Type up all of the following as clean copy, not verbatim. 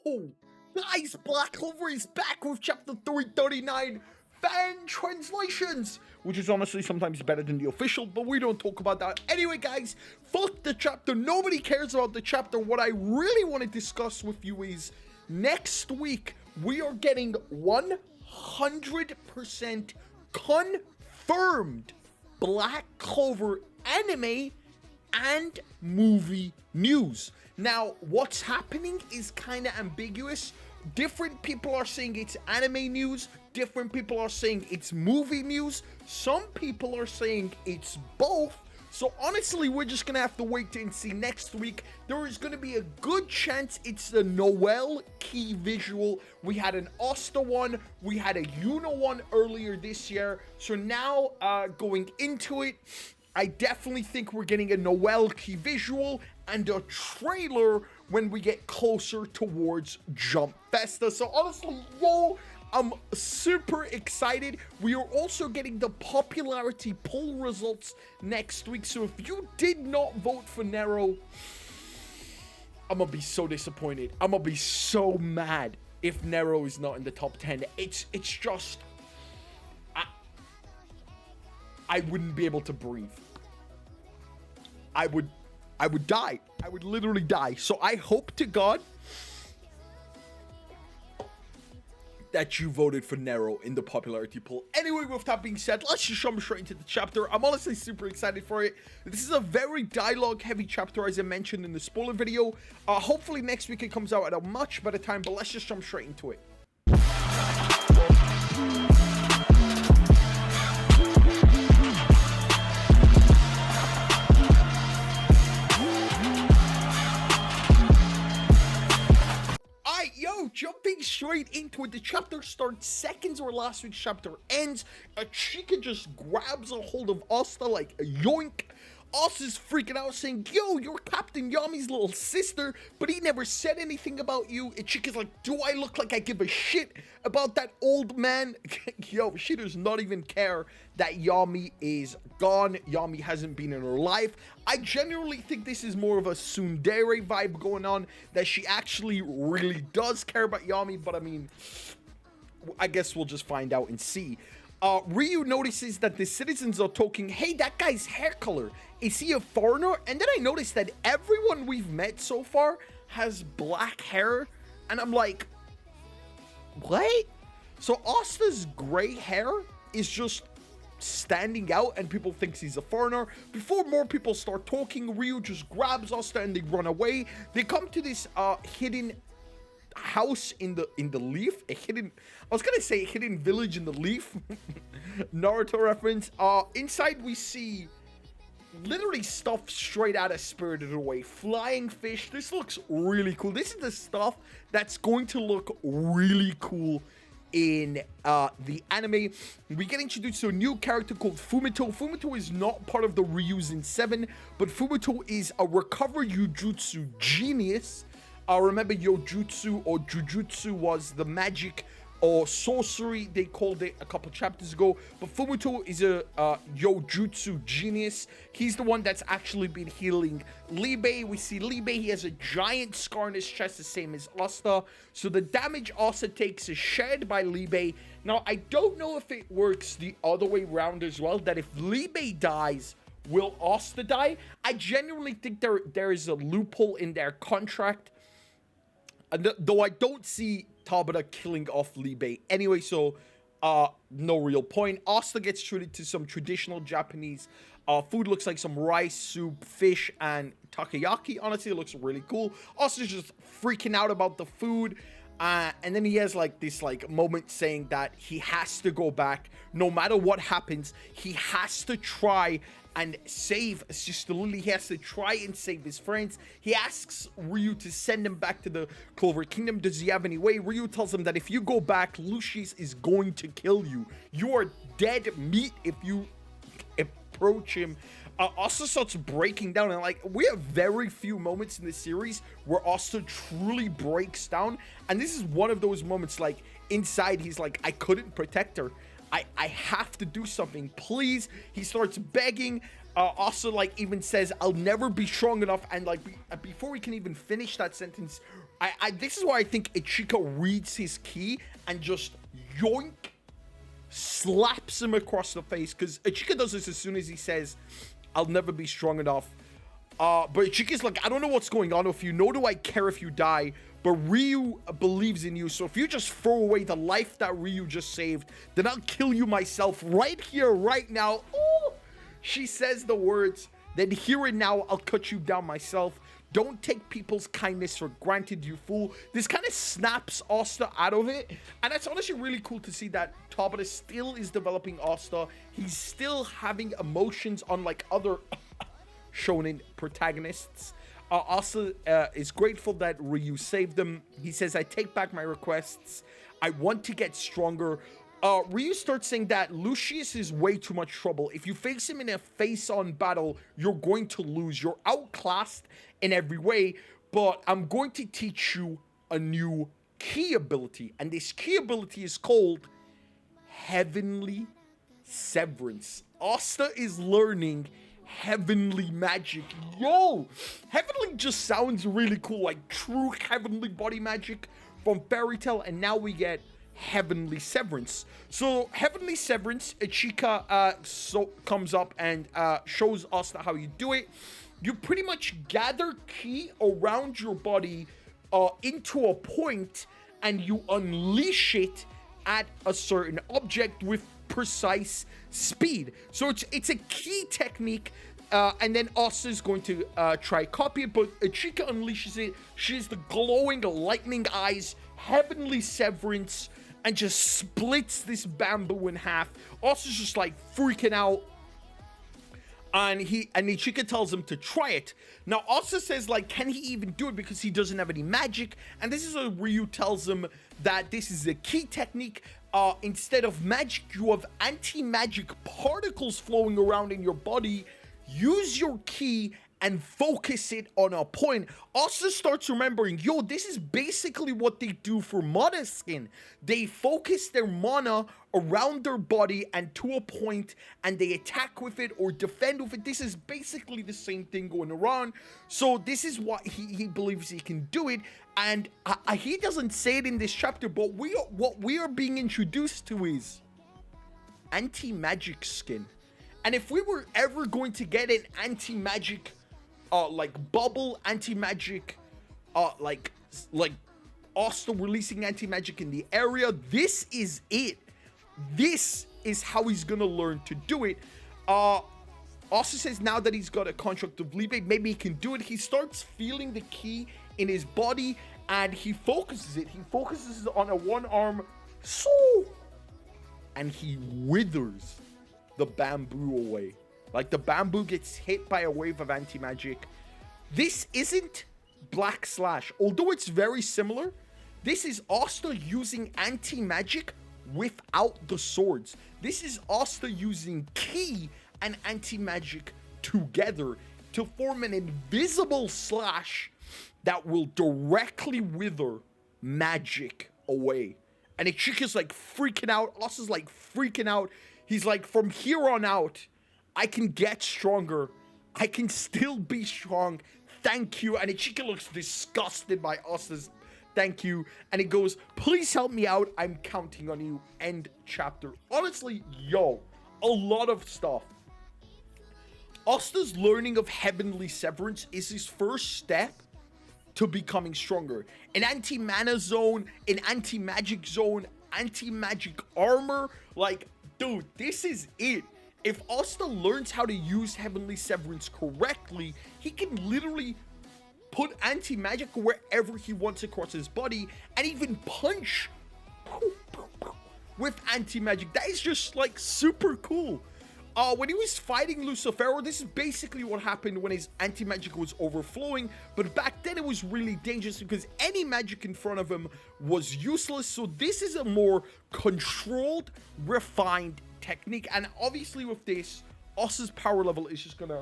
Yo! Guys, Black Clover is back with chapter 339, fan translations! Which is honestly sometimes better than the official, but we don't talk about that. Anyway, guys, fuck the chapter. Nobody cares about the chapter. What I really want to discuss with you is next week we are getting 100% confirmed Black Clover anime and movie news. Now, what's happening is kind of ambiguous. Different people are saying it's anime news, different people are saying it's movie news, some people are saying it's both. So honestly, we're just gonna have to wait and see next week. There is gonna be a good chance it's the Noel key visual. We had an Asta one, we had a Yuna one earlier this year. So now, going into it, I definitely think we're getting a Noel key visual and a trailer when we get closer towards Jump Festa. So honestly, yo, I'm super excited. We are also getting the popularity poll results next week. So if you did not vote for Nero, I'm gonna be so disappointed. I'm gonna be so mad if Nero is not in the top 10. It's just, I wouldn't be able to breathe. I would die. I would literally die. So I hope to God that you voted for Nero in the popularity poll. Anyway, with that being said, let's just jump straight into the chapter. I'm honestly super excited for it. This is a very dialogue heavy chapter, as I mentioned in the spoiler video. Hopefully next week it comes out at a much better time, but let's just jump straight into it. Jumping straight into it, the chapter starts seconds where last week's chapter ends. A chica just grabs a hold of Asta like a yoink. Asta's freaking out saying, yo, you're Captain Yami's little sister, but he never said anything about you. And Chica's like, do I look like I give a shit about that old man? Yo, she does not even care that Yami is gone. Yami hasn't been in her life. I genuinely think this is more of a tsundere vibe going on, that she actually really does care about Yami, but I mean, I guess we'll just find out and see. Ryu notices that the citizens are talking, hey, that guy's hair color, is he a foreigner? And then I noticed that everyone we've met so far has black hair, and I'm like, what? So Asta's gray hair is just standing out and people think he's a foreigner. Before more people start talking, Ryu just grabs Asta and they run away. They come to this hidden house in the leaf, I was gonna say hidden village in the leaf. Naruto reference. Inside we see literally stuff straight out of Spirited Away. Flying fish. This looks really cool. This is the stuff that's going to look really cool in the anime. We get introduced to a new character called Fumito. Fumito is not part of the Ryus in 7, but Fumito is a recovered Jujutsu genius. Remember, Yojutsu or Jujutsu was the magic or sorcery, they called it a couple chapters ago. But Fumito is a Yojutsu genius. He's the one that's actually been healing Libe. We see Libe, he has a giant scar on his chest, the same as Asta. So the damage Asta takes is shared by Libe. Now, I don't know if it works the other way around as well, that if Libe dies, will Asta die? I genuinely think there is a loophole in their contract. Though I don't see Tabata killing off Libe anyway, so no real point. Asta gets treated to some traditional Japanese food. Looks like some rice, soup, fish, and takoyaki. Honestly, it looks really cool. Asta's just freaking out about the food. And then he has like this moment saying that he has to go back. No matter what happens, he has to try and save Sister Lily. He has to try and save his friends. He asks Ryu to send him back to the Clover Kingdom. Does he have any way? Ryu tells him that if you go back, Lucius is going to kill you. You are dead meat if you approach him. Asta starts breaking down, and like, we have very few moments in the series where Asta truly breaks down, and this is one of those moments. Like, inside he's like, I couldn't protect her, I have to do something, please. He starts begging. Asta like even says, I'll never be strong enough, and like before we can even finish that sentence, This is why I think Ichika reads his ki and just yoink, slaps him across the face, because Ichika does this as soon as he says, I'll never be strong enough. But Ichika's like, I don't know what's going on with you, nor do I care if you die, but Ryu believes in you, so if you just throw away the life that Ryu just saved, then I'll kill you myself right here, right now. Ooh! She says the words, then here and now I'll cut you down myself. Don't take people's kindness for granted, you fool. This kind of snaps Asta out of it. And it's honestly really cool to see that Tabata still is developing Asta. He's still having emotions unlike other shonen protagonists. Asta is grateful that Ryu saved him. He says, I take back my requests. I want to get stronger. Ryu starts saying that Lucius is way too much trouble. If you face him in a face-on battle, you're going to lose. You're outclassed in every way, but I'm going to teach you a new key ability, and this key ability is called Heavenly Severance. Asta is learning heavenly magic. Yo! Heavenly just sounds really cool, like true heavenly body magic from Fairy Tail, and now we get Heavenly Severance. So Heavenly Severance, Ichika comes up and shows Asta how you do it. You pretty much gather ki around your body into a point, and you unleash it at a certain object with precise speed. So it's a key technique, and then Asta is going to try copy it, but Ichika unleashes it. She has the glowing lightning eyes, Heavenly Severance, and just splits this bamboo in half. Asta's just like freaking out. And Ichika tells him to try it. Now, Asta says, like, can he even do it because he doesn't have any magic? And this is where Ryu tells him that this is a key technique. Instead of magic, you have anti-magic particles flowing around in your body. Use your ki and focus it on a point. Asta starts remembering, yo, this is basically what they do for mana skin. They focus their mana around their body and to a point, and they attack with it or defend with it. This is basically the same thing going around. So this is what he believes he can do it. And he doesn't say it in this chapter, but what we are being introduced to is anti-magic skin. And if we were ever going to get an anti-magic like bubble anti-magic, like Asta releasing anti-magic in the area, this is it. This is how he's gonna learn to do it. Asta says now that he's got a construct of Libe, maybe he can do it. He starts feeling the ki in his body, and he focuses it. He focuses on a one arm, so, and he withers the bamboo away. Like, the bamboo gets hit by a wave of anti-magic. This isn't Black Slash. Although it's very similar, this is Asta using anti-magic without the swords. This is Asta using ki and anti-magic together to form an invisible slash that will directly wither magic away. And Ichika's like freaking out. Asta's like freaking out. He's like, from here on out, I can get stronger. I can still be strong. Thank you. And Ichika looks disgusted by Asta's thank you. And he goes, please help me out. I'm counting on you. End chapter. Honestly, yo, a lot of stuff. Asta's learning of Heavenly Severance is his first step to becoming stronger. An anti-mana zone, an anti-magic zone, anti-magic armor. Like, dude, this is it. If Asta learns how to use Heavenly Severance correctly, he can literally put anti-magic wherever he wants across his body, and even punch with anti-magic. That is just like super cool. When he was fighting Lucifero, this is basically what happened when his anti-magic was overflowing, but back then it was really dangerous because any magic in front of him was useless. So this is a more controlled, refined technique, and obviously with this, Asta's power level is just gonna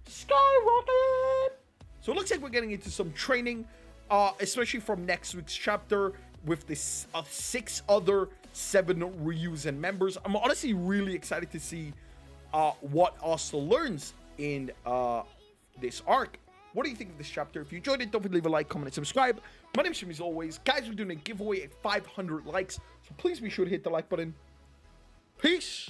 skyrocket. So it looks like we're getting into some training, especially from next week's chapter with this 6 other 7 Ryus and members. I'm honestly really excited to see what Asta learns in this arc. What do you think of this chapter? If you enjoyed it, don't forget to leave a like, comment, and subscribe My name's Jimmy as always. Guys, we're doing a giveaway at 500 likes, so please be sure to hit the like button. Peace!